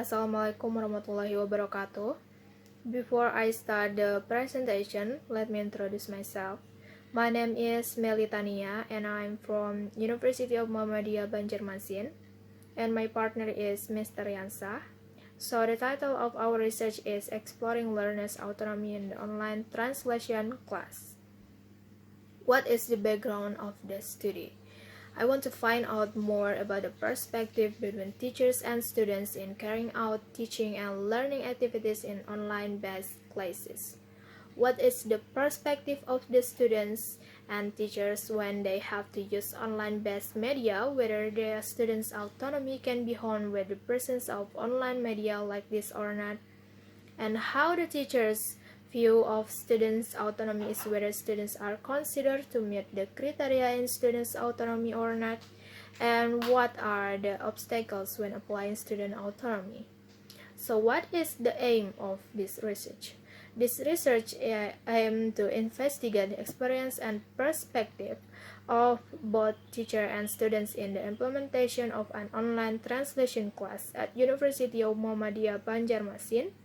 Assalamualaikum warahmatullahi wabarakatuh. Before I start the presentation, let me introduce myself. My name is Melitania and I'm from University of Muhammadiyah Banjarmasin, and my partner is Mr. Yansa. So the title of our research is Exploring Learners' Autonomy in the Online Translation Class. What is the background of the study? I want to find out more about the perspective between teachers and students in carrying out teaching and learning activities in online-based classes. What is the perspective of the students and teachers when they have to use online-based media, whether their students' autonomy can be honed with the presence of online media like this or not, and how the teachers' view of students' autonomy is whether students are considered to meet the criteria in students' autonomy or not, and what are the obstacles when applying student autonomy. So what is the aim of this research? This research aims to investigate the experience and perspective of both teachers and students in the implementation of an online translation class at University of Muhammadiyah Banjarmasin.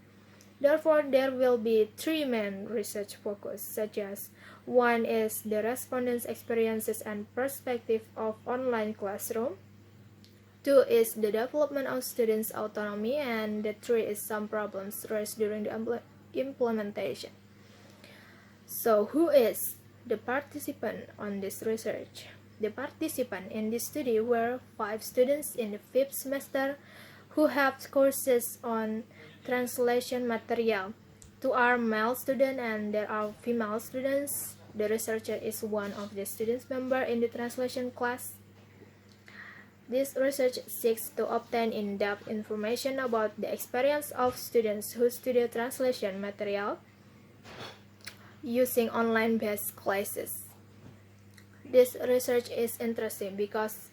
Therefore, there will be three main research focus, such as one is the respondents' experiences and perspective of online classroom, two is the development of students' autonomy, and the three is some problems raised during the implementation. So, who is the participant on this research? The participants in this study were 5 students in the 5th semester who have courses on translation material. 2 are male students and there are female students. The researcher is one of the students member in the translation class. This research seeks to obtain in-depth information about the experience of students who study translation material using online-based classes. This research is interesting because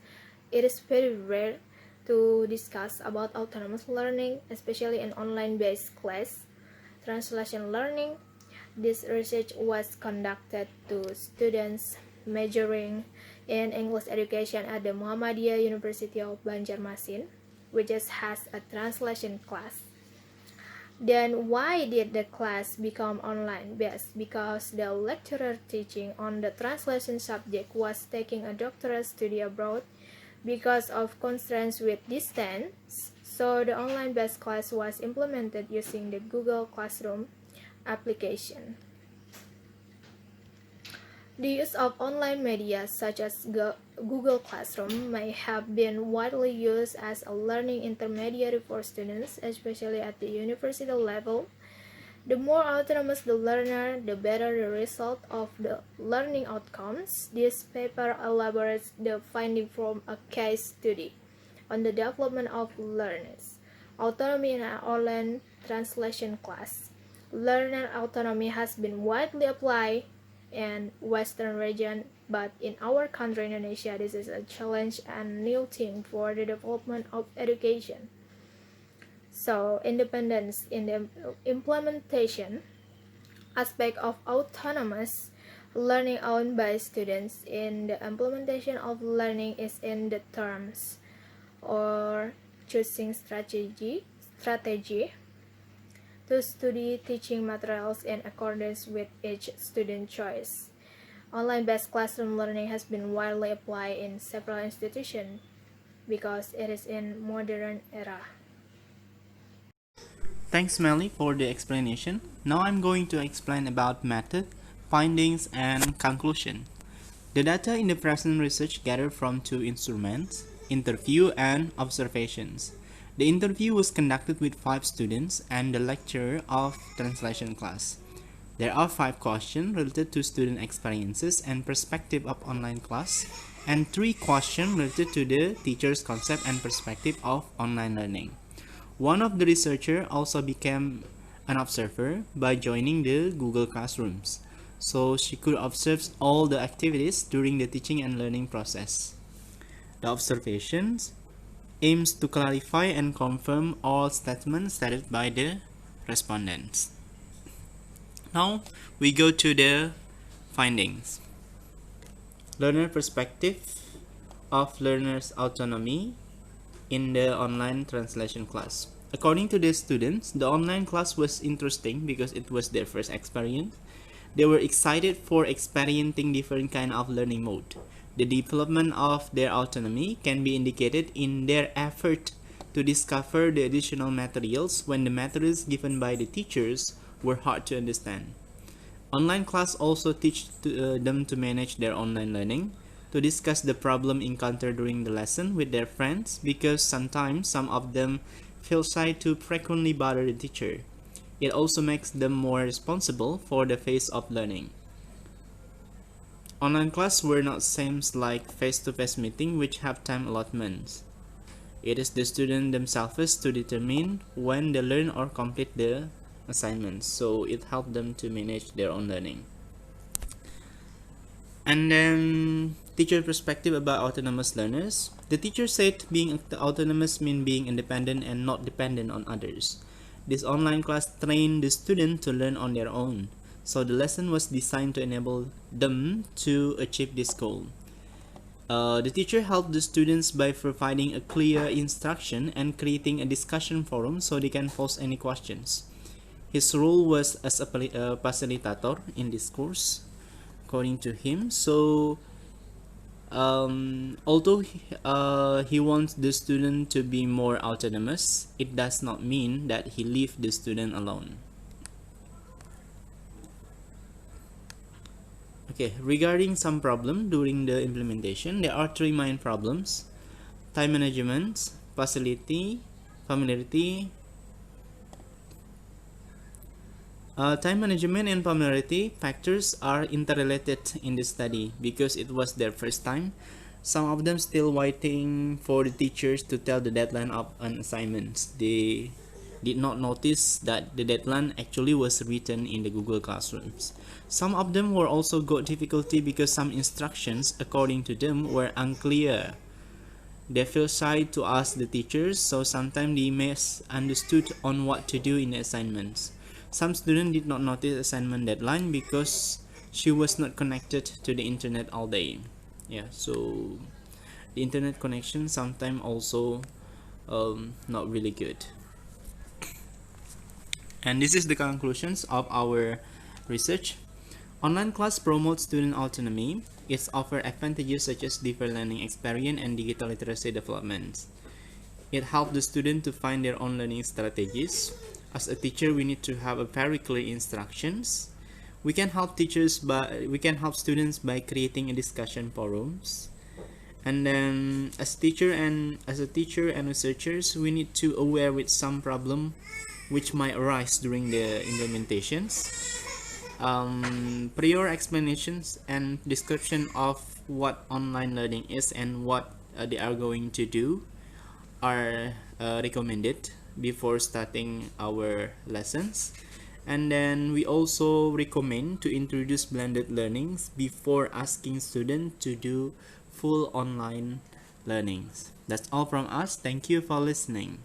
it is very rare to discuss about autonomous learning, especially in online-based class translation learning. This research was conducted to students majoring in English education at the Muhammadiyah University of Banjarmasin, which has a translation class. Then why did the class become online-based? Because the lecturer teaching on the translation subject was taking a doctoral study abroad because of constraints with distance, so the online-based class was implemented using the Google Classroom application. The use of online media such as Google Classroom may have been widely used as a learning intermediary for students, especially at the university level. The more autonomous the learner, the better the result of the learning outcomes. This paper elaborates the finding from a case study on the development of learners' autonomy in an online translation class. Learner autonomy has been widely applied in Western region, but in our country, Indonesia, this is a challenge and new thing for the development of education. So, independence in the implementation aspect of autonomous learning owned by students in the implementation of learning is in the terms or choosing strategy to study teaching materials in accordance with each student choice. Online-based classroom learning has been widely applied in several institutions because it is in modern era. Thanks Melly for the explanation. Now I'm going to explain about method, findings and conclusion. The data in the present research gathered from 2 instruments, interview and observations. The interview was conducted with 5 students and the lecturer of translation class. There are 5 questions related to student experiences and perspective of online class, and 3 questions related to the teacher's concept and perspective of online learning. One of the researchers also became an observer by joining the Google Classrooms, so she could observe all the activities during the teaching and learning process. The observations aims to clarify and confirm all statements stated by the respondents. Now we go to the findings. Learner perspective of learners' autonomy in the online translation class. According to the students, the online class was interesting because it was their first experience. They were excited for experiencing different kind of learning mode. The development of their autonomy can be indicated in their effort to discover the additional materials when the materials given by the teachers were hard to understand. Online class also teach them to manage their online learning, to discuss the problem encountered during the lesson with their friends because sometimes some of them feel shy to frequently bother the teacher. It also makes them more responsible for the phase of learning. Online class were not same like face-to-face meeting which have time allotments. It is the student themselves to determine when they learn or complete the assignments, so it helped them to manage their own learning. And then teacher perspective about autonomous learners. The teacher said being autonomous means being independent and not dependent on others. This online class trained the student to learn on their own, so the lesson was designed to enable them to achieve this goal. The teacher helped the students by providing a clear instruction and creating a discussion forum so they can pose any questions. His role was as a facilitator in this course, according to him. So, although he wants the student to be more autonomous, it does not mean that he leave the student alone. Okay, regarding some problem during the implementation, there are three main problems: time management, facility, familiarity. Time management and familiarity factors are interrelated in this study because it was their first time. Some of them still waiting for the teachers to tell the deadline of an assignment. They did not notice that the deadline actually was written in the Google Classrooms. Some of them were also got difficulty because some instructions, according to them, were unclear. They feel shy to ask the teachers, so sometimes they misunderstood on what to do in the assignments. Some students did not notice assignment deadline because she was not connected to the internet all day. Yeah, so the internet connection sometimes also not really good. And this is the conclusions of our research. Online class promotes student autonomy. It offers advantages such as different learning experience and digital literacy development. It helps the student to find their own learning strategies. As a teacher, we need to have a very clear instructions. We can help students by creating a discussion forums. And then as a teacher and researchers, we need to aware with some problem which might arise during the implementations. Prior explanations and description of what online learning is and what they are going to do are recommended before starting our lessons. And then we also recommend to introduce blended learnings before asking students to do full online learnings. That's all from us. Thank you for listening.